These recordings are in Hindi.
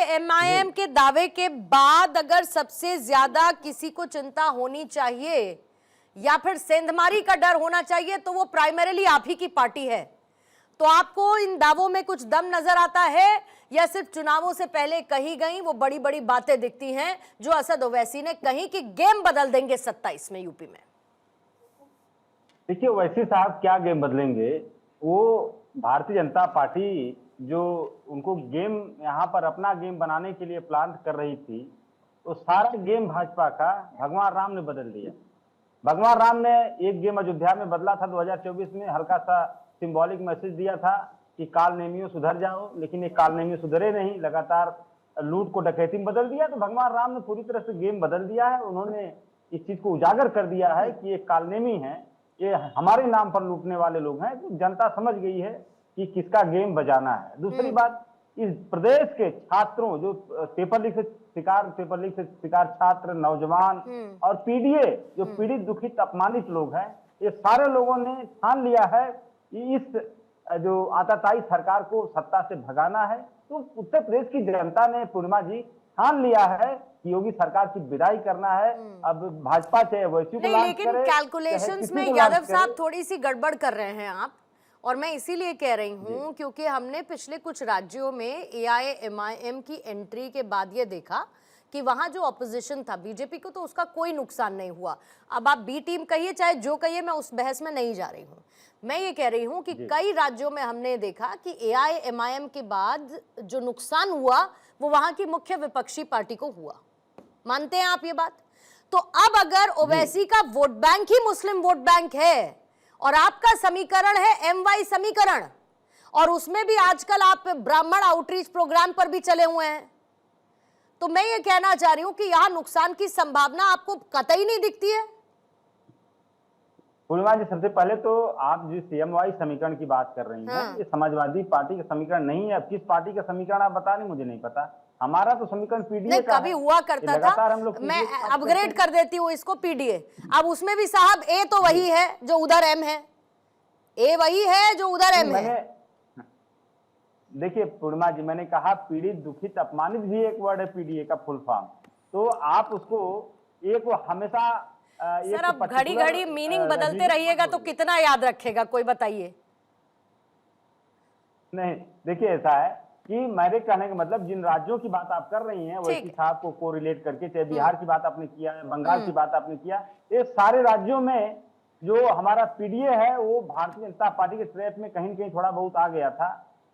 एआईएमआईएम के दावे के बाद अगर सबसे ज्यादा किसी को चिंता होनी चाहिए या फिर सेंधमारी का डर होना चाहिए तो वो प्राइमरीली आप ही की पार्टी है। तो आपको इन दावों में कुछ दम नजर आता है या सिर्फ चुनावों से पहले कही गई वो बड़ी बड़ी बातें दिखती हैं जो असद ओवैसी ने कही कि गेम बदल देंगे 27 में यूपी में? देखिए, ओवैसी साहब क्या गेम बदलेंगे? वो भारतीय जनता पार्टी जो उनको गेम यहाँ पर अपना गेम बनाने के लिए प्लान कर रही थी, तो सारा गेम भाजपा का भगवान राम ने बदल दिया। भगवान राम ने एक गेम अयोध्या में बदला था 2024 में, हल्का सा सिंबॉलिक मैसेज दिया था कि काल नेमियों सुधर जाओ, लेकिन ये काल नेमियों सुधरे नहीं, लगातार लूट को डकैती में बदल दिया। तो भगवान राम ने पूरी तरह से गेम बदल दिया है। उन्होंने इस चीज को उजागर कर दिया है कि ये कालनेमी है, ये हमारे नाम पर लूटने वाले लोग हैं। तो जनता समझ गई है कि किसका गेम बजाना है। दूसरी बात, इस प्रदेश के छात्रों जो पेपर लीक से शिकार छात्र, नौजवान और पीडीए जो पीड़ित, दुखित, अपमानित लोग हैं, ये सारे लोगों ने ठान लिया है कि इस जो आताताई सरकार को सत्ता से भगाना है। तो उत्तर प्रदेश की जनता ने, पूर्णिमा जी, ठान लिया है कि योगी सरकार की विदाई करना है। अब भाजपा चाहे ओवैसी को लांच लेकिन करे, कैलकुलेशंस में यादव साहब थोड़ी सी गड़बड़ कर रहे हैं आप, और मैं इसीलिए कह रही हूं क्योंकि हमने पिछले कुछ राज्यों में एआईएमआईएम की एंट्री के बाद ये देखा कि वहां जो ऑपोजिशन था बीजेपी को, तो उसका कोई नुकसान नहीं हुआ। अब आप बी टीम कहिए चाहे जो कहिए, मैं उस बहस में नहीं जा रही हूं। मैं ये कह रही हूं कि कई राज्यों में हमने देखा कि एआईएमआईएम के बाद जो नुकसान हुआ वो वहां की मुख्य विपक्षी पार्टी को हुआ। मानते हैं आप ये बात? तो अब अगर ओवैसी का वोट बैंक ही मुस्लिम वोट बैंक है और आपका समीकरण है एमवाई समीकरण, और उसमें भी आजकल आप ब्राह्मण आउटरीच प्रोग्राम पर भी चले हुए हैं, तो मैं ये कहना चाह रही हूं कि यहां नुकसान की संभावना आपको कतई नहीं दिखती है। पूर्णिमा जी, सबसे पहले तो आप जिस सीएमवाई समीकरण की बात कर रही हैं, ये समाजवादी पार्टी का समीकरण नहीं है। अब किस पार्टी का समीकरण आप बता रही, मुझे नहीं पता। हमारा तो समीकरण पीडीए का कभी हुआ करता था, मैं अपग्रेड कर देती हूँ इसको पीडीए। अब उसमें भी साहब ए तो वही है जो उधर एम है, ए वही है जो उधर एम है। देखिए पूर्णिमा जी, मैंने कहा पीड़ित, दुखित, अपमानित भी एक वर्ड है पीडीए का फुल फॉर्म। तो आप उसको एक हमेशा सर, अब घड़ी घड़ी मीनिंग बदलते रहिएगा तो कितना याद रखेगा कोई, बताइए। नहीं, देखिए ऐसा है कि मेरे कहने का मतलब, जिन राज्यों की बात आप कर रही हैं वैसी साहब को कोरिलेट करके, चाहे बिहार की बात आपने किया है, बंगाल की बात आपने किया, ये सारे राज्यों में जो हमारा पीडीए है वो भारतीय जनता पार्टी के ट्रैप में कहीं न कहीं थोड़ा बहुत आ गया था।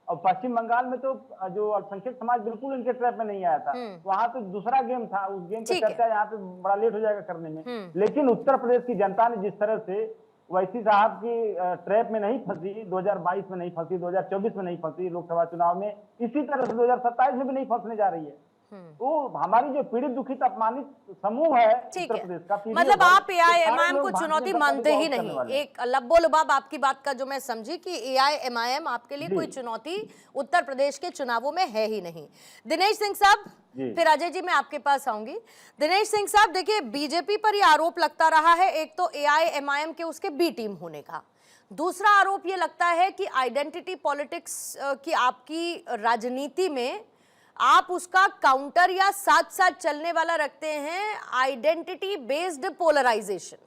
और पश्चिम बंगाल में तो जो अल्पसंख्यक समाज बिल्कुल इनके ट्रैप में नहीं आया था। वहां तो दूसरा गेम था, उस गेम की चर्चा यहाँ पे बड़ा लेट हो जाएगा करने में। लेकिन उत्तर प्रदेश की जनता ने जिस तरह से ओवैसी साहब की ट्रैप में नहीं फंसी, 2022 में नहीं फंसी, 2024 में नहीं फंसी लोकसभा चुनाव में, इसी तरह से 2027 में भी नहीं फंसने जा रही है। तो हमारी जो पीड़ित, दुखित, अपमानित समूह है उत्तर प्रदेश का, मतलब आप एआईएमआईएम को चुनौती मानते ही नहीं। एक लब्बो लुबाब आपकी बात का जो मैं समझी कि एआईएमआईएम आपके लिए कोई चुनौती उत्तर प्रदेश के चुनावों में है ही नहीं। दिनेश सिंह साहब, फिर अजय जी मैं आपके पास आऊंगी। दिनेश सिंह साहब, देखिए बीजेपी पर यह आरोप लगता रहा है, एक तो एआईएमआईएम के उसके बी टीम होने का, दूसरा आरोप यह लगता है कि आइडेंटिटी पॉलिटिक्स की आपकी राजनीति में आप उसका काउंटर या साथ साथ चलने वाला रखते हैं आइडेंटिटी बेस्ड पोलराइजेशन।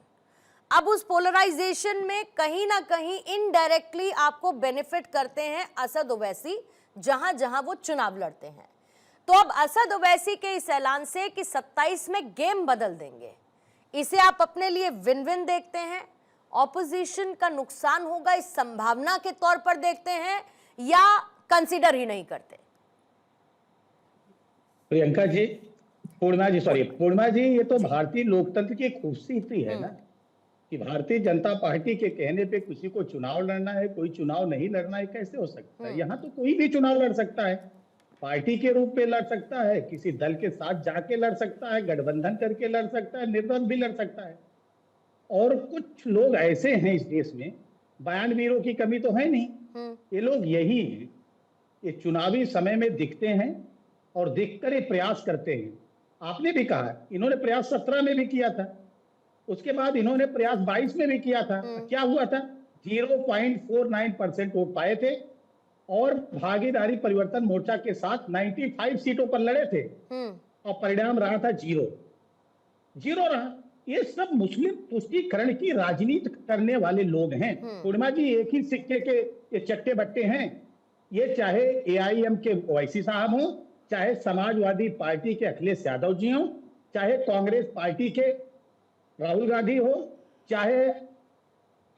अब उस पोलराइजेशन में कहीं ना कहीं इनडायरेक्टली आपको बेनिफिट करते हैं असद ओवैसी, जहां जहां वो चुनाव लड़ते हैं। तो अब असद ओवैसी के इस ऐलान से कि 27 में गेम बदल देंगे, इसे आप अपने लिए विन विन देखते हैं, ऑपोजिशन का नुकसान होगा इस संभावना के तौर पर देखते हैं, या कंसीडर ही नहीं करते? प्रियंका जी, पूर्णिमा जी, ये तो भारतीय लोकतंत्र की खूबसूरती है ना कि भारतीय जनता पार्टी के कहने पे किसी को चुनाव लड़ना है, कोई चुनाव नहीं लड़ना है, कैसे हो सकता है? यहाँ तो कोई भी चुनाव लड़ सकता है, पार्टी के रूप में लड़ सकता है, किसी दल के साथ जाके लड़ सकता है, गठबंधन करके लड़ सकता है, निर्द्वंद भी लड़ सकता है। और कुछ लोग ऐसे हैं इस देश में, बयानवीरों की कमी तो है नहीं, ये लोग यही हैं, ये चुनावी समय में दिखते हैं और दिखकर ये प्रयास करते हैं। आपने भी कहा इन्होंने प्रयास 17 में भी किया था, उसके बाद इन्होंने प्रयास 22 में भी किया था। क्या हुआ था? 0.49% वोट पाए थे और भागीदारी परिवर्तन मोर्चा के साथ 95 सीटों पर लड़े थे और परिणाम रहा था जीरो रहा। ये सब मुस्लिम तुष्टीकरण की राजनीति करने वाले लोग हैं। पूर्णिमा जी, एक ही सिक्के के ये चट्टे बट्टे हैं। ये चाहे एआईएम के ओवैसी साहब हों, चाहे समाजवादी पार्टी के अखिलेश यादव जी हों, चाहे कांग्रेस पार्टी के राहुल गांधी हो, चाहे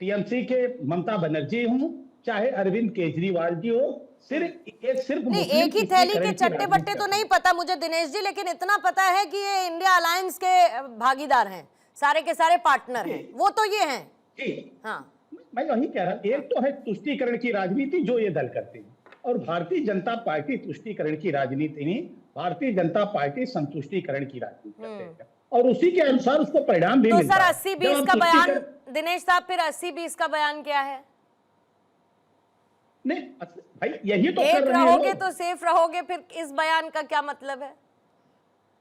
टीएमसी के ममता बनर्जी हों, चाहे अरविंद केजरीवाल जी हो, सिर्फ नहीं, एक ही थैली के चट्टे बट्टे तो नहीं पता मुझे दिनेश जी, लेकिन इतना पता है कि ये इंडिया अलायंस के भागीदार हैं, सारे के सारे पार्टनर हैं, वो तो ये हैं। हाँ, मैं वही कह रहा, एक तो है तुष्टीकरण की राजनीति जो ये दल करते हैं, और भारतीय जनता पार्टी तुष्टीकरण की राजनीति नहीं, भारतीय जनता पार्टी संतुष्टीकरण की राजनीति करते हैं, और उसी के अनुसार उसको परिणाम भी तो मिलता सर है। 80-20 का बयान दिनेश साहब, फिर 80-20 का बयान क्या है? नहीं भाई, यही तो एक कर रहे रहोगे हैं तो सेफ रहोगे, फिर इस बयान का क्या मतलब है?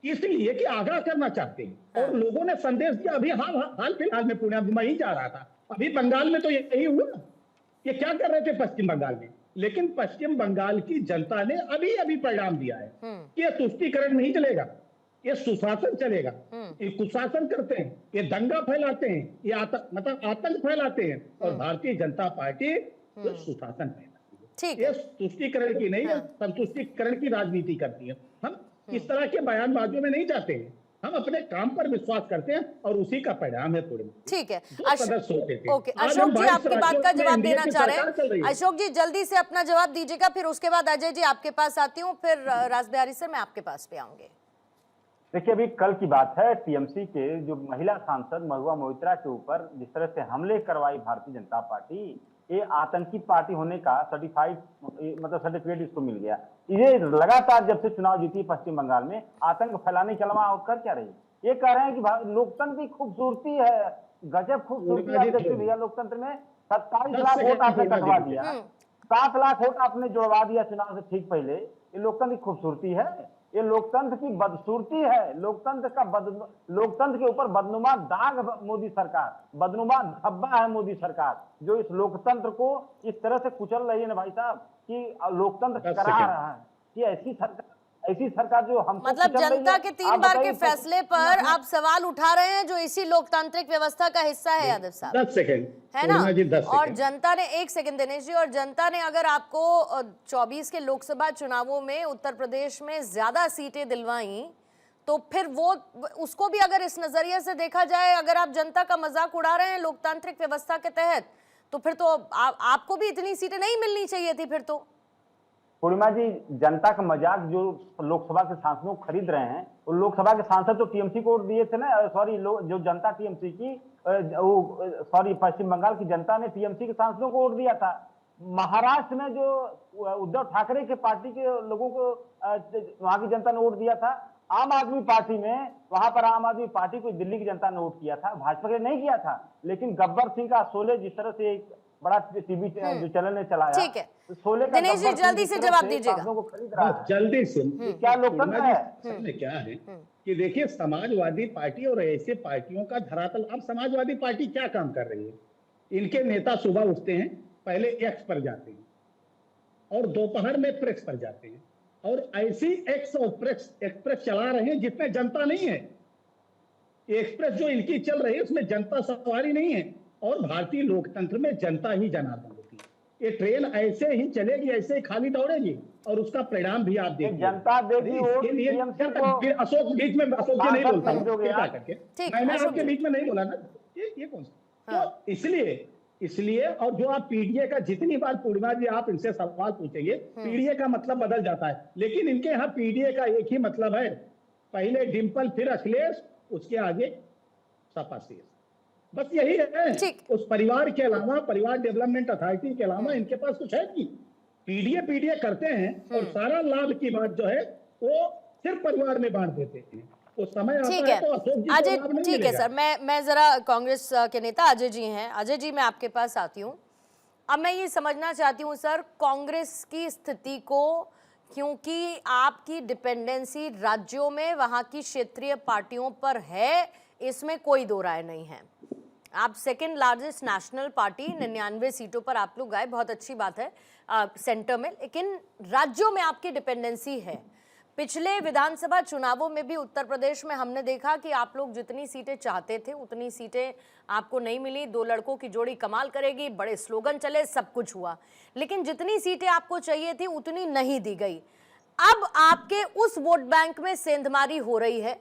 इसलिए कि आगाह करना चाहते हैं, और लोगों ने संदेश दिया। अभी हाल फिलहाल में पुणे में ही जा रहा था, अभी बंगाल में तो यही हुआ। ये क्या कर रहे थे पश्चिम बंगाल में, लेकिन पश्चिम बंगाल की जनता ने अभी अभी परिणाम दिया है कि ये तुष्टीकरण नहीं चलेगा, ये सुशासन चलेगा। ये कुशासन करते हैं, ये दंगा फैलाते हैं, ये आतंक फैलाते हैं, और भारतीय जनता पार्टी तो सुशासन फैलाती है। ये तुष्टीकरण की नहीं, संतुष्टीकरण की राजनीति करती है। हम इस तरह के बयानबाजियों में नहीं जाते हैं, हम अपने काम पर विश्वास करते हैं, और उसी का परिणाम है पूरे। ठीक है, ओके, अशोक जी आपकी बात का जवाब देना चाह रहे हैं। अशोक जी जल्दी से अपना जवाब दीजिएगा, फिर उसके बाद अजय जी आपके पास आती हूँ, फिर राज बिहारी सर मैं आपके पास पे आऊंगे। देखिए, अभी कल की बात है, टीएमसी के जो महिला सांसद महुआ मोइत्रा के ऊपर जिस तरह से हमले करवाई भारतीय जनता पार्टी, ये आतंकी पार्टी होने का सर्टिफिकेट इसको मिल गया। ये लगातार जब से चुनाव जीती पश्चिम बंगाल में, आतंक फैलाने के अलावा और कर क्या रही है? ये कह रहे हैं कि लोकतंत्र की खूबसूरती है, गजब खूबसूरती। आप देखिए भैया, लोकतंत्र में 27 लाख वोट आपने कटवा दिया, 7 लाख वोट आपने जुड़वा दिया चुनाव से ठीक पहले। ये लोकतंत्र की खूबसूरती है? ये लोकतंत्र की बदसूरती है। लोकतंत्र के ऊपर बदनुमा दाग मोदी सरकार, बदनुमा धब्बा है मोदी सरकार, जो इस लोकतंत्र को इस तरह से कुचल रही है ना भाई साहब, कि लोकतंत्र करा रहा है कि ऐसी सरकार जो हमको मतलब जनता के 3 बार के फैसले पर आप सवाल उठा रहे हैं, जो इसी लोकतांत्रिक व्यवस्था का हिस्सा है यादव साहब। 10 सेकंड है ना? और जनता ने, 1 सेकंड दिनेश जी, और जनता ने अगर आपको 24 के लोकसभा चुनावों में उत्तर प्रदेश में ज्यादा सीटें दिलवाई, तो फिर वो उसको भी अगर इस नजरिए से देखा जाए, अगर आप जनता का मजाक उड़ा रहे हैं लोकतांत्रिक व्यवस्था के तहत, तो फिर तो आपको भी इतनी सीटें नहीं मिलनी चाहिए थी फिर तो। पूर्णिमा जी, जनता का मजाक जो लोकसभा के सांसदों को खरीद रहे हैं, वो लोकसभा के सांसद तो टीएमसी को वोट दिए थे ना, सॉरी, जो जनता टीएमसी की, पश्चिम बंगाल की जनता ने टीएमसी के सांसदों को वोट दिया था। महाराष्ट्र में जो उद्धव ठाकरे के पार्टी के लोगों को वहां की जनता ने वोट दिया था। आम आदमी पार्टी में, वहां पर आम आदमी पार्टी को दिल्ली की जनता ने वोट किया था, भाजपा ने नहीं किया था। लेकिन गब्बर सिंह का शोले जिस तरह से एक बड़ा टीवी जो चैनल ने चलाया, ठीक है, दिनेश जी जल्दी से जवाब दीजिएगा। जल्दी से, क्या लोकतंत्र है? क्या है कि देखिए, समाजवादी पार्टी और ऐसे पार्टियों का धरातल। अब समाजवादी पार्टी क्या काम कर रही है? इनके नेता सुबह उठते हैं, पहले एक्स पर जाते हैं, और दोपहर में प्रेस पर जाते हैं, और ऐसी एक्स और एक्सप्रेस चला रहे हैं जिसमें जनता नहीं है। एक्सप्रेस जो इनकी चल रही है उसमें जनता सवारी नहीं है, और भारतीय लोकतंत्र में जनता ही जनार्दन होती है। ये ट्रेन ऐसे ही चलेगी, ऐसे ही खाली दौड़ेगी, और उसका परिणाम भी आप देखिए। जनता देगी इसके लिए अशोक बीच में, अशोक जी नहीं बोलता करके, मैंने आपके बीच में नहीं बोला ना, ये कौन सा? तो इसलिए और जो आप पीडीए का, जितनी बार पूर्णिमा जी आप इनसे सवाल पूछेंगे, पीडीए का मतलब बदल जाता है, लेकिन इनके यहाँ पीडीए का एक ही मतलब है, पहले डिंपल फिर अखिलेश, उसके आगे सपा शेष, बस यही है। उस परिवार के अलावा, परिवार डेवलपमेंट अथॉरिटी के अलावा इनके पास कुछ है नहीं। पीडीए करते हैं, और सारा लाभ की बात जो है वो सिर्फ परिवार में बांट देते हैं। उस समय ठीक है अजय, ठीक है सर, मैं जरा कांग्रेस के नेता अजय जी हैं, अजय जी मैं आपके पास आती हूँ। अब मैं ये समझना चाहती हूँ सर, कांग्रेस की स्थिति को, क्योंकि आपकी डिपेंडेंसी राज्यों में वहाँ की क्षेत्रीय पार्टियों पर है, इसमें कोई दो राय नहीं है। आप सेकंड लार्जेस्ट नेशनल पार्टी, 99 सीटों पर आप लोग आए, बहुत अच्छी बात है सेंटर में, लेकिन राज्यों में आपकी डिपेंडेंसी है। पिछले विधानसभा चुनावों में भी उत्तर प्रदेश में हमने देखा कि आप लोग जितनी सीटें चाहते थे उतनी सीटें आपको नहीं मिली। दो लड़कों की जोड़ी कमाल करेगी, बड़े स्लोगन चले, सब कुछ हुआ, लेकिन जितनी सीटें आपको चाहिए थी उतनी नहीं दी गई। अब आपके उस वोट बैंक में सेंधमारी हो रही है,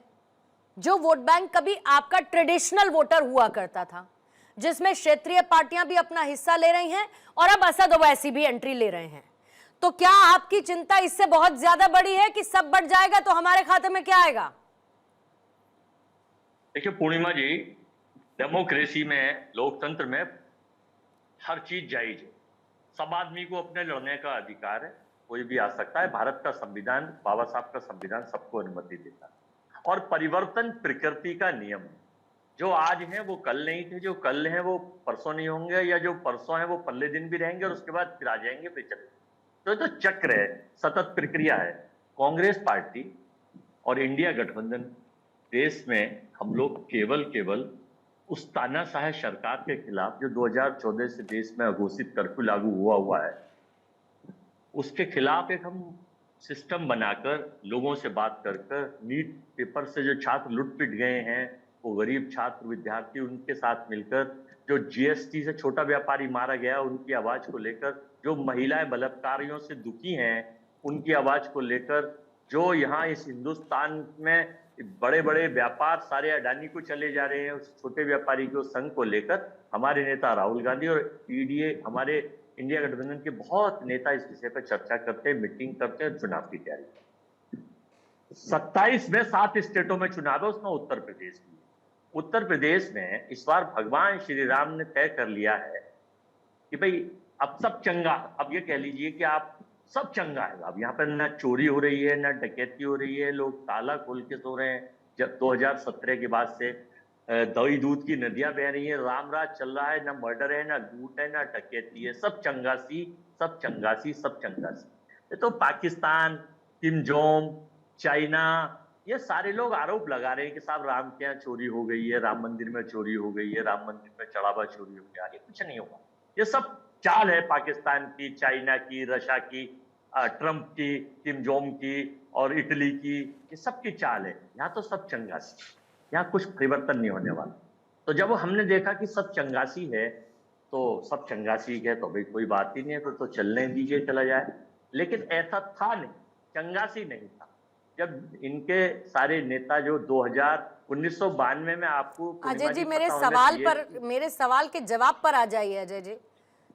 जो वोट बैंक कभी आपका ट्रेडिशनल वोटर हुआ करता था, जिसमें क्षेत्रीय पार्टियां भी अपना हिस्सा ले रही हैं और अब असद ओवैसी भी एंट्री ले रहे हैं। तो क्या आपकी चिंता इससे बहुत ज्यादा बड़ी है कि सब बढ़ जाएगा तो हमारे खाते में क्या आएगा? देखिए पूर्णिमा जी, डेमोक्रेसी में, लोकतंत्र में हर चीज जायज है। सब आदमी को अपने लड़ने का अधिकार है, कोई भी आ सकता है। भारत का संविधान, बाबा साहब का संविधान सबको अनुमति देता है और परिवर्तन प्रकृति का नियम है। जो आज हैं वो कल नहीं थे, जो कल हैं वो परसों नहीं होंगे, या जो परसों हैं वो पल्ले दिन भी रहेंगे और उसके बाद फिर आ जाएंगे, फिर चले। तो ये तो चक्र है, सतत प्रक्रिया है। कांग्रेस पार्टी और इंडिया गठबंधन देश में हम लोग केवल उस तानाशाह सरकार के खिलाफ जो 2014 से देश में अघोषित कर्फ्यू लागू हुआ है, उसके खिलाफ एक हम सिस्टम बनाकर, लोगों से बात कर नीट पेपर से जो छात्र लुट पिट गए हैं, वो गरीब छात्र विद्यार्थी, उनके साथ मिलकर, जो जीएसटी से छोटा व्यापारी मारा गया उनकी आवाज को लेकर, जो महिलाएं बलात्कारियों से दुखी हैं उनकी आवाज को लेकर, जो यहाँ इस हिंदुस्तान में बड़े बड़े व्यापार सारे अडानी को चले जा रहे हैं, उस छोटे व्यापारी के संघ को लेकर हमारे नेता राहुल गांधी और ईडीए, हमारे इंडिया गठबंधन के बहुत नेता इस विषय पर चर्चा करते हैं, मीटिंग करते हैं, चुनाव की तैयारी करते हैं। 27 में 7 स्टेटों में चुनाव है, उसमें उत्तर प्रदेश भी। उत्तर प्रदेश में इस बार भगवान श्री राम ने तय कर लिया है कि भाई अब सब चंगा। अब ये कह लीजिए कि आप सब चंगा है। अब यहाँ पर ना चोरी हो रही है, ना डकैती हो रही है, लोग ताला खोल के सो रहे हैं। जब 2017 के बाद से दही दूध की नदियां बह रही है, राम राज चल रहा है, ना मर्डर है, ना लूट है, ना डकैती है, सब चंगासी, सब चंगासी, सब चंगासी। ये तो पाकिस्तान, किम जोंग, चाइना, ये सारे लोग आरोप लगा रहे हैं कि साहब राम के यहाँ चोरी हो गई है, राम मंदिर में चोरी हो गई है, राम मंदिर में चढ़ावा चोरी हो गया। ये कुछ नहीं होगा, ये सब चाल है पाकिस्तान की, चाइना की, रशिया की, ट्रंप की, किम जोंग की और इटली की, ये सबकी चाल है। यहाँ तो सब चंगासी, यहाँ कुछ परिवर्तन नहीं होने वाला। तो जब हमने देखा कि सब चंगासी है, तो सब चंगासी है तो भाई कोई बात ही नहीं है, तो चलने दीजिए, चला जाए। लेकिन ऐसा था नहीं, चंगासी नहीं था। जब इनके सारे नेता जो 1992 में, आपको अजय जी मेरे सवाल के जवाब पर आ जाइए। अजय जी,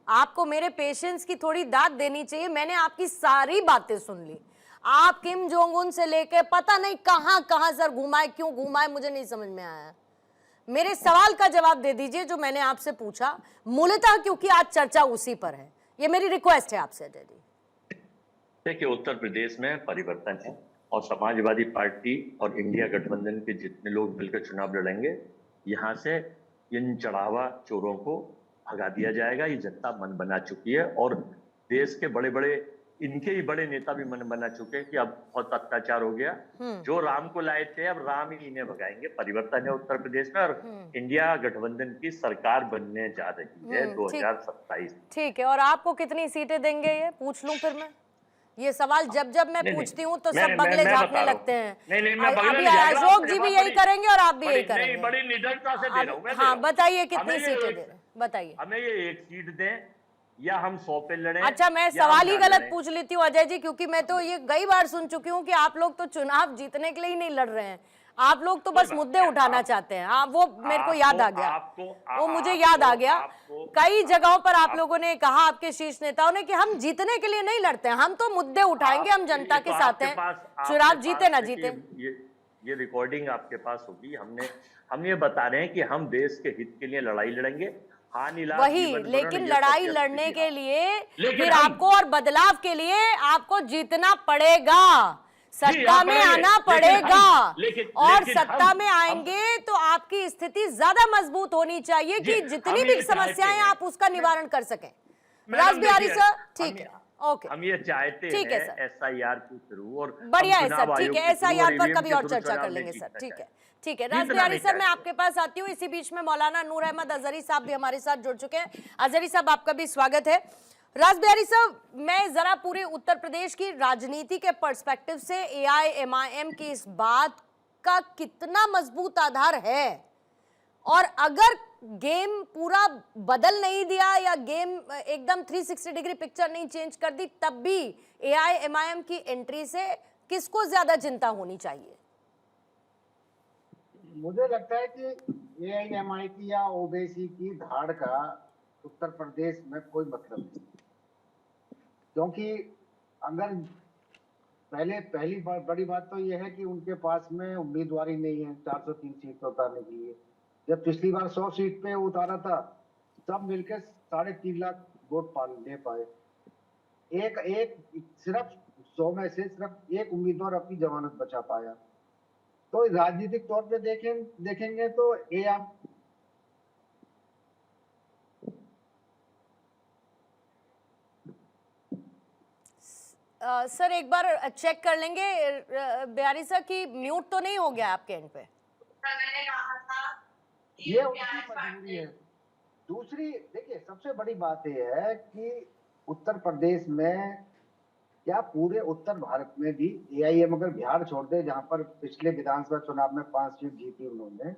आपको मेरे पेशेंस की थोड़ी दाद देनी चाहिए। मैंने आपकी सारी बातें सुन ली। आप किम जोंग उन से लेके पता नहीं कहां कहां सर घुमाए, क्यों घुमाए मुझे नहीं समझ में आया। मेरे सवाल का जवाब दे दीजिए जो मैंने आपसे पूछा, मूलतः क्योंकि आज चर्चा उसी पर है। ये मेरी रिक्वेस्ट है आपसे अजय जी। देखिए उत्तर प्रदेश में परिवर्तन है और समाजवादी पार्टी और इंडिया गठबंधन के जितने लोग मिलकर चुनाव लड़ेंगे, यहाँ से इन चढ़ावा चोरों को भगा दिया जाएगा। ये जनता मन बना चुकी है और देश के बड़े बड़े, इनके ही बड़े नेता भी मन बना चुके हैं कि अब बहुत अत्याचार हो गया। जो राम को लाए थे अब राम ही इन्हें भगाएंगे। परिवर्तन है उत्तर प्रदेश में और इंडिया गठबंधन की सरकार बनने जा रही है 2027। ठीक है, और आपको कितनी सीटें देंगे ये पूछ लूं फिर मैं? ये सवाल जब जब मैं पूछती हूँ तो सब बगले झाँकने लगते हैं। अभी अशोक जी भी यही करेंगे और आप भी यही करेंगे। बड़ी निडरता से दे रहा हूँ मैं। हाँ बताइए कितनी सीटें दे रहे हैं, बताइए। हमें ये 1 सीट दें या हम 100 पे लड़ें। अच्छा, मैं सवाल ही गलत पूछ लेती हूँ अजय जी, क्योंकि मैं तो ये कई बार सुन चुकी हूँ कि आप लोग तो चुनाव जीतने के लिए ही नहीं लड़ रहे हैं, आप लोग तो बस मुद्दे उठाना चाहते हैं। हाँ, वो मेरे को याद आ गया, वो मुझे याद आ गया। कई जगहों पर आप लोगों ने कहा, आपके शीर्ष नेताओं ने, कि हम जीतने के लिए नहीं लड़ते हैं, हम तो मुद्दे उठाएंगे, हम जनता के साथ हैं, चुनाव जीते ना जीते। ये रिकॉर्डिंग आपके पास होगी। हम ये बता रहे हैं कि हम देश के हित के लिए लड़ाई लड़ेंगे। वही, लेकिन लड़ाई लड़ने के लिए फिर आपको और बदलाव के लिए आपको जीतना पड़ेगा, सत्ता में आना पड़ेगा। और सत्ता में आएंगे तो आपकी स्थिति ज्यादा मजबूत होनी चाहिए कि जितनी भी समस्याएं आप उसका निवारण कर सकें। राज बिहारी सर, ठीक है, ओके, हम ये चाहते हैं SIR के थ्रू और बढ़िया है सर, ठीक है, SIR पर कभी और चर्चा कर लेंगे सर, ठीक है। ठीक है, राज जीतना बिहारी नहीं सर, मैं चाहते। आपके पास आती हूँ। इसी बीच में मौलाना नूर अहमद अजहरी साहब भी हमारे साथ जुड़ चुके हैं। अजहरी साहब, आपका भी स्वागत है। राज बिहारी साहब, मैं जरा पूरे उत्तर प्रदेश की राजनीति के पर्सपेक्टिव से एआईएमआईएम की इस बात का कितना मजबूत आधार है, और अगर गेम पूरा बदल नहीं दिया या गेम एकदम 360 डिग्री पिक्चर नहीं चेंज कर दी, तब भी एआईएमआईएम की एंट्री से किसको ज्यादा चिंता होनी चाहिए? मुझे लगता है कि एआईएमआई की या ओवैसी की धाड़ का उत्तर प्रदेश में कोई मतलब नहीं, क्योंकि अगर पहली बड़ी बात तो यह है कि उनके पास में उम्मीदवार ही नहीं है 403 सीट उतारने के लिए। जब पिछली बार 100 सीट पे उतारा था, सब मिलकर 3.5 लाख वोट ले पाए। एक सिर्फ 100 में से सिर्फ एक उम्मीदवार अपनी जमानत बचा पाया। तो राजनीतिक तौर पे देखेंगे तो ये आप सर एक बार चेक कर लेंगे बिहारी सर कि म्यूट तो नहीं हो गया आपके एंड पे? ये उनकी मजबूरी है। दूसरी देखिए, सबसे बड़ी बात यह है कि उत्तर प्रदेश में क्या पूरे उत्तर भारत में भी एआईएम अगर बिहार छोड़ दे, जहां पर पिछले विधानसभा चुनाव में 5 सीट जीती उन्होंने,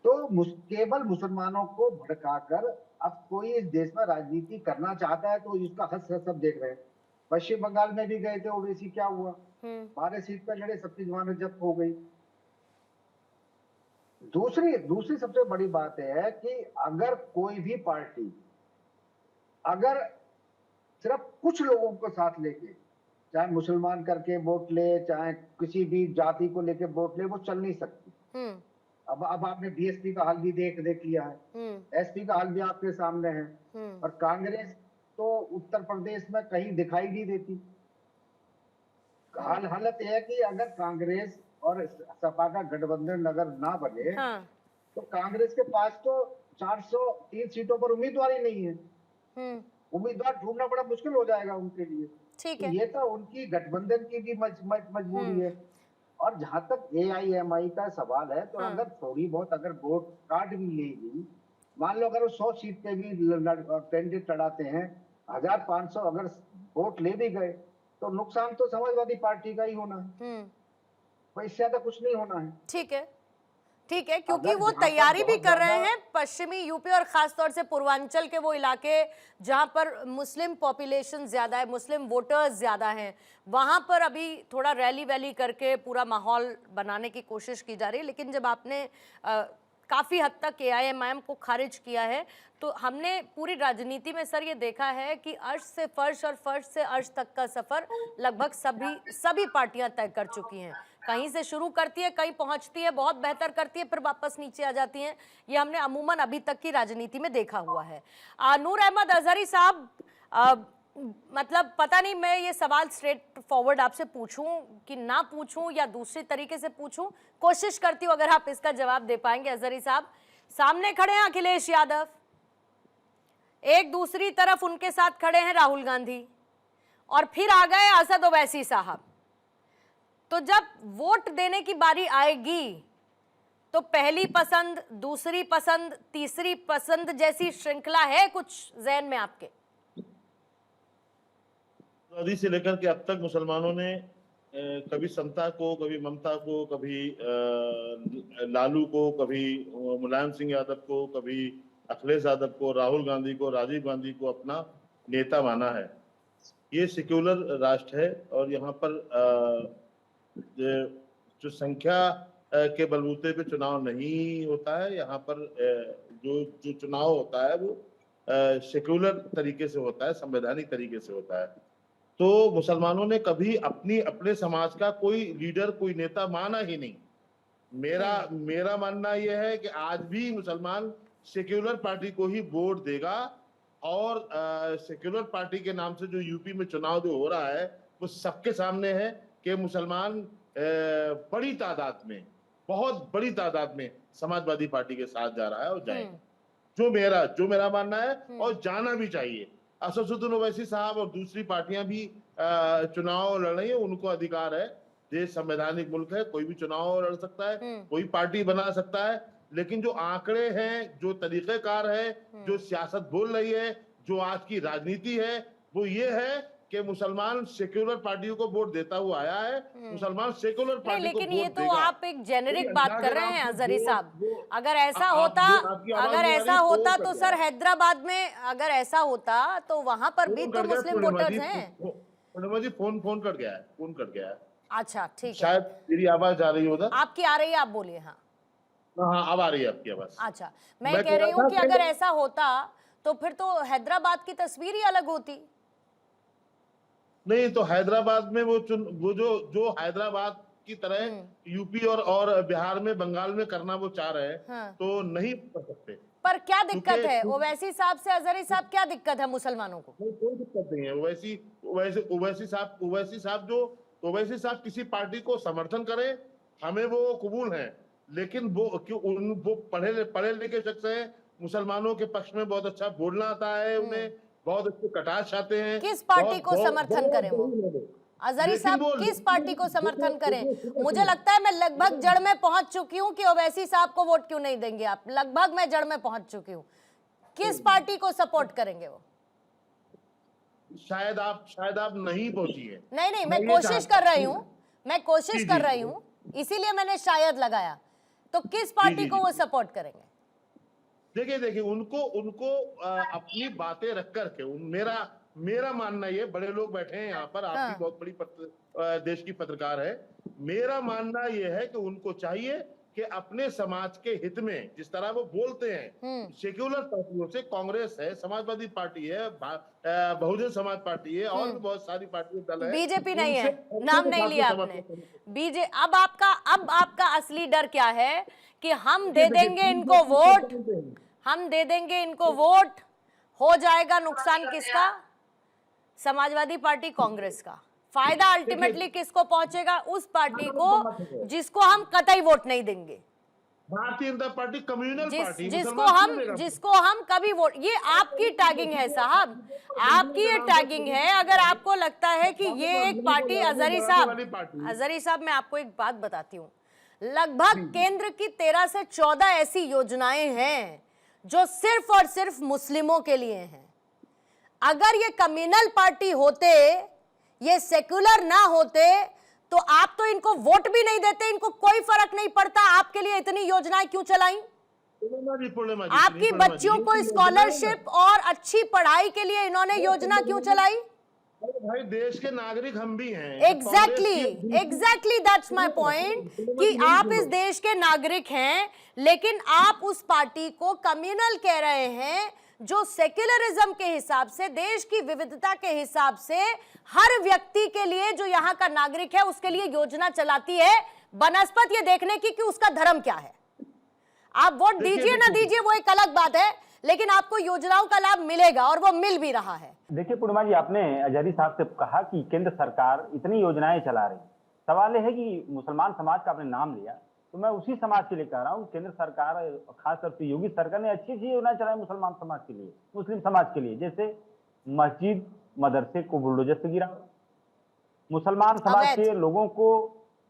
तो केवल मुसलमानों को भड़काकर अब कोई इस देश में राजनीति करना चाहता है तो इसका हस हस सब देख रहे हैं। पश्चिम बंगाल में भी गए थे ओवैसी, क्या हुआ? 12 सीट पर लड़े, सबकी जमानत जब्त हो गई। दूसरी सबसे बड़ी बात यह है कि अगर कोई भी पार्टी अगर सिर्फ कुछ लोगों को साथ लेके, चाहे मुसलमान करके वोट ले, चाहे किसी भी जाति को लेके वोट ले, वो चल नहीं सकती। अब आपने बीएसपी का हाल भी देख लिया है, एसपी का हाल भी आपके सामने है, और कांग्रेस तो उत्तर प्रदेश में कहीं दिखाई नहीं देती। हालत यह है कि अगर कांग्रेस और सपा का गठबंधन अगर ना बने, तो कांग्रेस के पास तो 403 सीटों पर उम्मीदवार ही नहीं है। उम्मीदवार ढूंढना बड़ा मुश्किल हो जाएगा उनके लिए। ठीक तो है, ये तो उनकी गठबंधन की भी मजबूरी है। और जहां तक एआईएमआई का सवाल है, तो अगर थोड़ी बहुत अगर वोट काट भी लेगी, मान लो अगर वो 100 सीट पे भी कैंडिडेट लड़ाते हैं, 1500 अगर वोट ले भी गए, तो नुकसान तो समाजवादी पार्टी का ही होना है, इससे ज्यादा कुछ नहीं होना है। ठीक है, ठीक है, क्योंकि अगर वो जहाँ पर तैयारी भी बहुत कर रहे ज्यादा- हैं पश्चिमी यूपी और खासतौर से पूर्वांचल के वो इलाके जहां पर मुस्लिम पॉपुलेशन ज्यादा है, मुस्लिम वोटर्स ज्यादा हैं, वहां पर अभी थोड़ा रैली वैली करके पूरा माहौल बनाने की कोशिश की जा रही है। लेकिन जब आपने काफी हद तक एआईएमआईएम को खारिज किया है, तो हमने पूरी राजनीति में सर ये देखा है कि अर्श से फर्श और फर्श से अर्श तक का सफर लगभग सभी पार्टियां तय कर चुकी हैं। कहीं से शुरू करती है, कहीं पहुंचती है, बहुत बेहतर करती है, फिर वापस नीचे आ जाती हैं। ये हमने अमूमन अभी तक की राजनीति में देखा हुआ है। नूर अहमद अजहरी साहब, मतलब पता नहीं मैं ये सवाल स्ट्रेट फॉरवर्ड आपसे पूछूं कि ना पूछूं या दूसरी तरीके से पूछूं, कोशिश करती हूं अगर आप इसका जवाब दे पाएंगे। अजहरी साहब, सामने खड़े हैं अखिलेश यादव, एक दूसरी तरफ उनके साथ खड़े हैं राहुल गांधी, और फिर आ गए असद ओवैसी साहब। तो जब वोट देने की बारी आएगी, तो पहली पसंद, दूसरी पसंद, तीसरी पसंद जैसी श्रृंखला है कुछ ज़हन में आपके? आजादी से लेकर के अब तक मुसलमानों ने कभी समता को, कभी ममता को, कभी लालू को, कभी मुलायम सिंह यादव को, कभी अखिलेश यादव को, राहुल गांधी को, राजीव गांधी को अपना नेता माना है। ये सेक्युलर राष्ट्र है, और यहाँ पर जो संख्या के बलबूते पे चुनाव नहीं होता है। यहाँ पर जो चुनाव होता है वो सेक्युलर तरीके से होता है, संवैधानिक तरीके से होता है। तो मुसलमानों ने कभी अपने समाज का कोई लीडर, कोई नेता माना ही नहीं। मेरा मानना यह है कि आज भी मुसलमान सेक्युलर पार्टी को ही वोट देगा, और सेक्युलर पार्टी के नाम से जो यूपी में चुनाव जो हो रहा है, वो सबके सामने है कि मुसलमान बड़ी तादाद में, बहुत बड़ी तादाद में समाजवादी पार्टी के साथ जा रहा है और जाएगा, जो मेरा मानना है, और जाना भी चाहिए। असदुद्दीन ओवैसी साहब और दूसरी पार्टियां भी चुनाव लड़ रही है, उनको अधिकार है देश संवैधानिक मुल्क है, कोई भी चुनाव लड़ सकता है, कोई पार्टी बना सकता है, लेकिन जो आंकड़े हैं, जो तरीकेकार है, जो सियासत बोल रही है, जो आज की राजनीति है, वो ये है कि मुसलमान सेक्युलर पार्टियों को वोट देता हुआ आया है, मुसलमान सेक्युलर नहीं, पार्टी को लेकिन वोट ये तो देगा। आप एक जेनेरिक बात कर रहे हैं अजहरी साहब। अगर ऐसा आप- होता आपकी आवाज अगर नहीं आ ऐसा रही, होता फोन तो कट सर गया। हैदराबाद में अगर ऐसा होता तो वहां पर भी फोन तो कट गया, मुस्लिम पूर्णिमा वोटर्स जी, हैं। पूर्णिमा जी, फोन कट गया है, फोन कट गया है। अच्छा, ठीक है, शायद मेरी आवाज आ रही है उधर। आपकी आ रही है, आप बोलिए। हाँ, हाँ, अब आ रही है आपकी आवाज। अच्छा, मैं मैं कह कह रही रहा हूँ था कि कि- अगर ऐसा होता तो फिर तो हैदराबाद की तस्वीर ही अलग होती। नहीं तो हैदराबाद में वो जो हैदराबाद की तरह यूपी और बिहार में, बंगाल में करना वो चाह रहे हैं, हाँ। तो नहीं कर सकते। पर क्या दिक्कत क्योंकि- है ओवैसी साहब से? अजहरी साहब, क्या दिक्कत है मुसलमानों को? नहीं, कोई दिक्कत नहीं है। ओवैसी साहब किसी पार्टी को समर्थन करें, हमें वो कबूल है, लेकिन वो पढ़े लिखे शख्स हैं, मुसलमानों के पक्ष में बहुत अच्छा बोलना आता है उन्हें, बहुत अच्छे कटाक्ष आते हैं। किस पार्टी को बहुत- समर्थन बहुत- करें वो? अजहरी लेकिन साहब वो- किस पार्टी को समर्थन करें? देखिए, मुझे लगता है मैं लगभग जड़ में पहुंच चुकी हूं कि ओवैसी साहब को वोट क्यों नहीं देंगे आप। लगभग मैं जड़ में पहुंच चुकी हूं। किस पार्टी को सपोर्ट करेंगे वो? शायद आप नहीं पहुंची है। नहीं, मैं ये कोशिश चाहता कर रही हूं, मैं कोशिश कर रही हूं, इसीलिए मैंने शायद लगाया। तो किस पार्टी को वो सपोर्ट करेंगे? देखिए उनको अपनी बातें रख करके मेरा मानना ये, बड़े लोग बैठे हैं यहाँ पर, आप भी बहुत बड़ी देश की पत्रकार है, मेरा मानना ये है कि उनको चाहिए कि अपने समाज के हित में, जिस तरह वो बोलते हैं, सेक्युलर पार्टियों से, कांग्रेस है, समाजवादी पार्टी है, बहुजन समाज पार्टी है, और भी बहुत सारी पार्टी दल है, बीजेपी नहीं है, उनसे नाम नहीं लिया आपने। अब आपका असली डर क्या है कि हम दे देंगे इनको वोट, हम दे देंगे इनको वोट, हो जाएगा नुकसान किसका? समाजवादी पार्टी, कांग्रेस का। फायदा अल्टीमेटली किसको पहुंचेगा? उस पार्टी को जिसको हम कतई वोट नहीं देंगे, Bharatiya Janata party communal party, जिसको हम कभी वोट। ये आपकी टैगिंग है साहब, आपकी ये टैगिंग है। अगर आपको लगता है कि ये एक पार्टी, अजहरी साहब मैं आपको एक बात बताती हूँ, लगभग केंद्र की 13 से 14 ऐसी योजनाएं हैं जो सिर्फ और सिर्फ मुस्लिमों के लिए हैं। अगर ये कम्युनल पार्टी होते, ये सेक्युलर ना होते, तो आप तो इनको वोट भी नहीं देते, इनको कोई फर्क नहीं पड़ता। आपके लिए इतनी योजनाएं क्यों चलाई? आपकी बच्चियों को स्कॉलरशिप और अच्छी पढ़ाई के लिए इन्होंने योजना क्यों चलाई? भाई, देश के नागरिक हम भी हैं। एग्जैक्टली दैट्स माय पॉइंट, कि आप इस देश के नागरिक हैं, लेकिन आप उस पार्टी को कम्युनल कह रहे हैं जो सेक्युलरिज्म के हिसाब से, देश की विविधता के हिसाब से, हर व्यक्ति के लिए, जो यहाँ का नागरिक है उसके लिए योजना चलाती है, बनस्पत ये देखने की कि उसका धर्म क्या है। आप वोट दीजिए ना दीजिए वो एक अलग बात है, लेकिन आपको योजनाओं का लाभ मिलेगा और वो मिल भी रहा है। देखिए पूर्णिमा जी, आपने अजहरी साहब से कहा कि केंद्र सरकार इतनी योजनाएं चला रही, सवाल यह है कि मुसलमान समाज का आपने नाम लिया, तो मैं उसी समाज के लिए कह रहा हूँ, केंद्र सरकार खासतौर से योगी सरकार ने अच्छी अच्छी योजनाएं चलाई मुसलमान समाज के लिए, मुस्लिम समाज के लिए, जैसे मस्जिद मदरसे को बुलडोजर से गिरा, मुसलमान समाज के लोगों को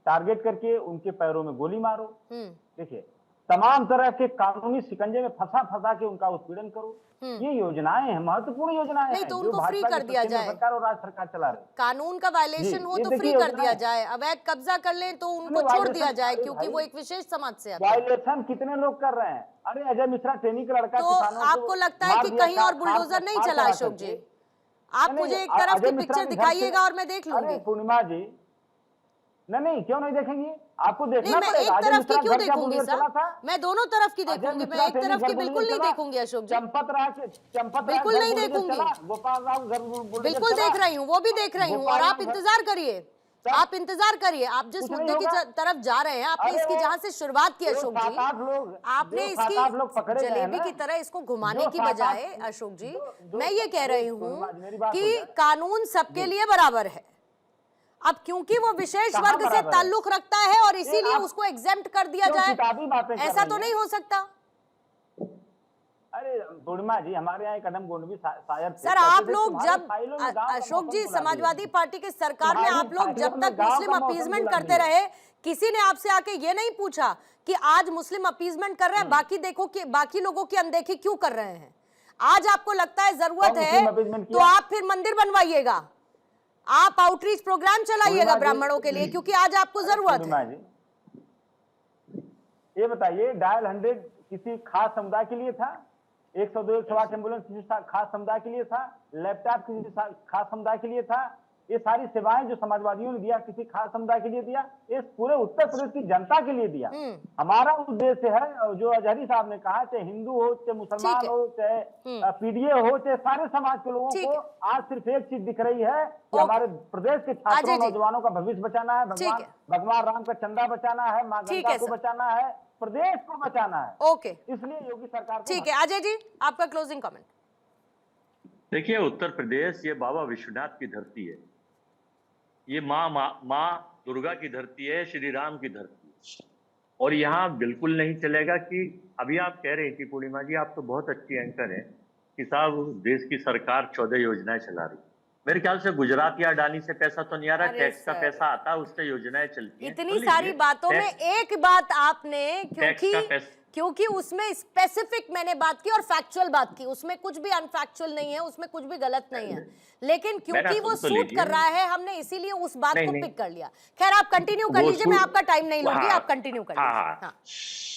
टारगेट करके उनके पैरों में गोली मारो, देखिए तमाम तरह के कानूनी शिकंजे में फंसा के उनका उत्पीड़न करो। ये योजनाएं हैं, महत्वपूर्ण योजनाएं नहीं हैं, तो जो उनको फ्री भाजपा कर की दिया केंद्र जाए, सरकार और राज्य सरकार चला रही। कानून का वायलेशन हो तो फ्री कर दिया जाए, अवैध कब्जा कर ले तो उनको छोड़ दिया जाए, क्योंकि वो एक विशेष समाज से आते हैं। वायलेशन कितने लोग कर रहे हैं? अरे अजय मिश्रा ट्रेनिंग का लड़का, तो आपको लगता है कि कहीं और बुलडोजर नहीं चला अशोक जी? आप मुझे एक तरफ की पिक्चर दिखाइएगा और मैं देख लूंगी। पूर्णिमा जी, नहीं क्यों नहीं देखेंगे? आपको देखना नहीं, मैं एक तरफ की क्यों देखूंगी सर? मैं दोनों तरफ की देखूंगी, मैं एक तरफ की बिल्कुल नहीं देखूंगी अशोक जी, बिल्कुल नहीं देखूंगी, बिल्कुल देख रही हूँ, वो भी देख रही हूँ। और आप इंतजार करिए, आप इंतजार करिए, आप जिस मुद्दे की तरफ जा रहे हैं, आपने इसकी जहां से शुरुआत की अशोक जी, आपने इसकी जलेबी की तरह इसको घुमाने की बजाय अशोक जी, मैं ये कह रही हूँ कि कानून सबके लिए बराबर है। अब क्योंकि वो विशेष वर्ग से ताल्लुक रखता है और इसीलिए उसको एग्जेम्प्ट कर दिया जाए, ऐसा तो नहीं हो सकता। अरे पूर्णिमा जी, हमारे यहाँ एक कदम गोंडवी शायर थे, सर कहते आप थे, लोग तुम्हारे जब फाइलों में गाँव का अशोक मौसम जी बुला दिया। समाजवादी पार्टी की सरकार में तुम्हारी आप लोग फाइलों जब में तक गाँव मुस्लिम का मौसम अपीजमेंट बुला करते दिया। रहे, किसी ने आपसे आके ये नहीं पूछा कि आज मुस्लिम अपीजमेंट कर रहे हैं, बाकी देखो कि बाकी लोगों की अनदेखी क्यों कर रहे हैं। आज आपको लगता है जरूरत कौन है मुस्लिम अपीजमेंट तो किया? आप फिर मंदिर बनवाइएगा, आप आउटरीच प्रोग्राम चलाइएगा पूर्णिमा जी, ब्राह्मणों के लिए, क्योंकि आज आपको जरूरत पूर्णिमा है। जी, ये बताइए, डायल 100 किसी खास समुदाय के लिए था? 102 108 एम्बुलेंस किसी खास समुदाय के लिए था? लैपटॉप किसी खास समुदाय के लिए था? ये सारी सेवाएं जो समाजवादियों ने दिया किसी खास समुदाय के लिए दिया? इस पूरे उत्तर प्रदेश की जनता के लिए दिया। हमारा उद्देश्य है, और जो अजहरी साहब ने कहा, चाहे हिंदू हो, चाहे मुसलमान ठीक है। हो, चाहे पीडीए हो, चाहे सारे समाज के लोगों ठीक को, है। आज सिर्फ एक चीज दिख रही है कि ओके। हमारे प्रदेश के छात्रों अजय जी। नौजवानों का भविष्य बचाना है, ठीक है। भगवान राम का चंदा बचाना है, माँ ठीक गंगा है को सर। बचाना है, प्रदेश को बचाना है। ओके, इसलिए योगी सरकार को ठीक है। अजय जी आपका क्लोजिंग कमेंट। देखिए, उत्तर प्रदेश ये बाबा विश्वनाथ की धरती है, ये माँ दुर्गा की धरती है, श्री राम की धरती है। और यहाँ बिल्कुल नहीं चलेगा कि अभी आप कह रहे हैं कि पूर्णिमा जी, आप तो बहुत अच्छी एंकर हैं कि साहब देश की सरकार 14 योजनाएं चला रही है। मेरे ख्याल से गुजरात या अडानी से पैसा तो नहीं आ रहा, अरे टैक्स का सर, पैसा आता है, उससे योजनाएं चलती हैं। इतनी सुन लीजिए, सारी बातों में एक बात आपने, टैक्स का पैसा, क्योंकि उसमें स्पेसिफिक मैंने बात की और फैक्चुअल बात की, उसमें कुछ भी अनफैक्चुअल नहीं है, उसमें कुछ भी गलत नहीं है, लेकिन क्योंकि वो सूट कर रहा है, हमने इसीलिए उस बात को पिक कर लिया। खैर आप कंटिन्यू कर लीजिए, मैं आपका टाइम नहीं लूंगी, आप कंटिन्यू कर लीजिए। हाँ।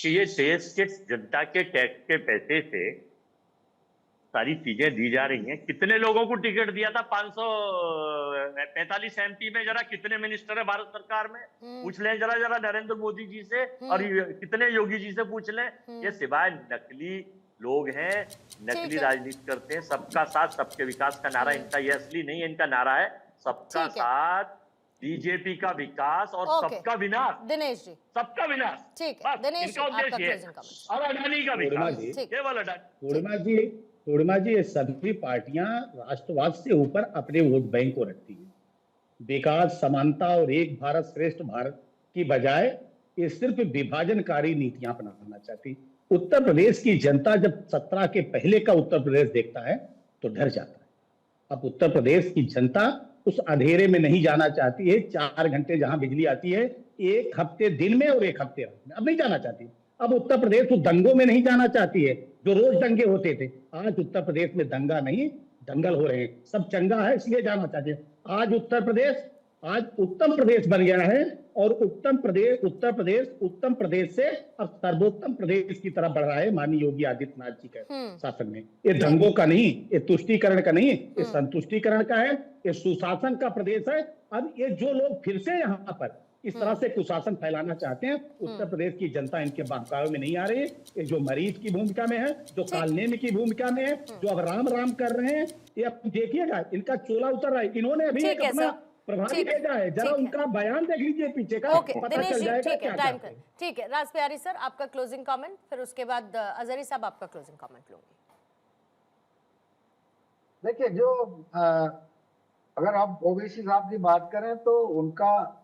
कि ये देश के जनता के टैक्स के पैसे से सारी चीजें दी जा रही हैं। कितने लोगों को टिकट दिया था? 545 एमपी में, जरा कितने मिनिस्टर है भारत सरकार में? पूछ लें जरा नरेंद्र मोदी जी से, और कितने योगी जी से पूछ लें। ये सिवाय नकली लोग हैं, नकली राजनीति करते हैं। सबका साथ सबके विकास का नारा इनका ये असली नहीं है, इनका नारा है सबका साथ, बीजेपी का विकास और सबका विनाश। दिनेश जी, सबका विनाश। ठीक है दिनेश जी, आपका क्लोजिंग कमेंट। और अडानी का विकास, केवल अडानी। पूर्णिमा जी, ये सभी पार्टियां राष्ट्रवाद से ऊपर अपने वोट बैंक को रखती है। विकास, समानता और एक भारत श्रेष्ठ भारत की बजाय ये सिर्फ विभाजनकारी नीतियां अपनाना चाहती। उत्तर प्रदेश की जनता जब 17 के पहले का उत्तर प्रदेश देखता है तो डर जाता है। अब उत्तर प्रदेश की जनता उस अंधेरे में नहीं जाना चाहती है। 4 घंटे जहां बिजली आती है, 1 हफ्ते दिन में और 1 हफ्ते रात में, अब नहीं जाना चाहती। अब उत्तर प्रदेश उस दंगों में नहीं जाना चाहती है जो रोज दंगे होते थे। आज उत्तर प्रदेश में दंगा नहीं, दंगल हो रहे हैं, सब चंगा है इसलिए जाना चाहते हैं। आज उत्तम प्रदेश बन गया है, और उत्तम प्रदेश से अब सर्वोत्तम प्रदेश की तरफ बढ़ रहा है माननीय योगी आदित्यनाथ जी के शासन में। ये दंगों का नहीं, ये तुष्टीकरण का नहीं, ये संतुष्टीकरण का है, ये सुशासन का प्रदेश है। अब ये जो लोग फिर से यहाँ पर इस तरह से कुशासन फैलाना चाहते हैं, उत्तर प्रदेश की जनता इनके बहकावे में नहीं आ रही है। ये जो मरीज की भूमिका में है, जो कालनेमी की भूमिका में है, जो अब राम राम कर रहे हैं, ये अब देखिएगा इनका चोला उतर रहा है। इन्होंने अभी एक अपना प्रभारी भेजा है, जरा उनका बयान देख लीजिए पीछे का, पता चल जाएगा क्या क्या है। ठीक है राज प्यारी सर, आपका क्लोजिंग कमेंट, फिर उसके बाद अजहरी साहब आपका क्लोजिंग कमेंट लूंगी। देखिए, जो अगर आप ओवैसी साहब की बात करें तो उनका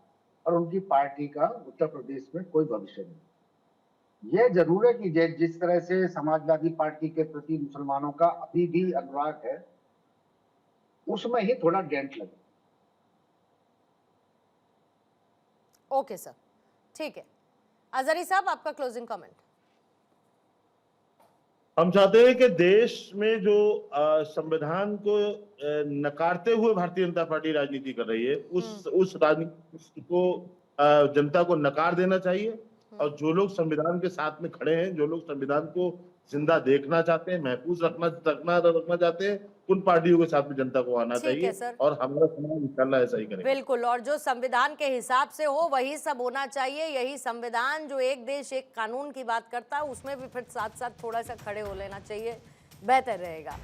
और उनकी पार्टी का उत्तर प्रदेश में कोई भविष्य नहीं। यह जरूर है कि जिस तरह से समाजवादी पार्टी के प्रति मुसलमानों का अभी भी अनुराग है, उसमें ही थोड़ा डेंट लगे। ओके सर, ठीक है। अजहरी साहब आपका क्लोजिंग कमेंट। हम चाहते हैं कि देश में जो संविधान को नकारते हुए भारतीय जनता पार्टी राजनीति कर रही है, उस राजनीति को जनता को नकार देना चाहिए। और जो लोग संविधान के साथ में खड़े हैं, जो लोग संविधान को जिंदा देखना चाहते हैं, महफूज रखना चाहते हैं, उन पार्टियों के साथ में जनता को आना चाहिए। और हमारा समाज इंशाल्लाह ऐसा ही करेगा। बिल्कुल, और जो संविधान के हिसाब से हो वही सब होना चाहिए। यही संविधान जो एक देश एक कानून की बात करता है, उसमें भी फिर साथ साथ थोड़ा सा खड़े हो लेना चाहिए, बेहतर रहेगा।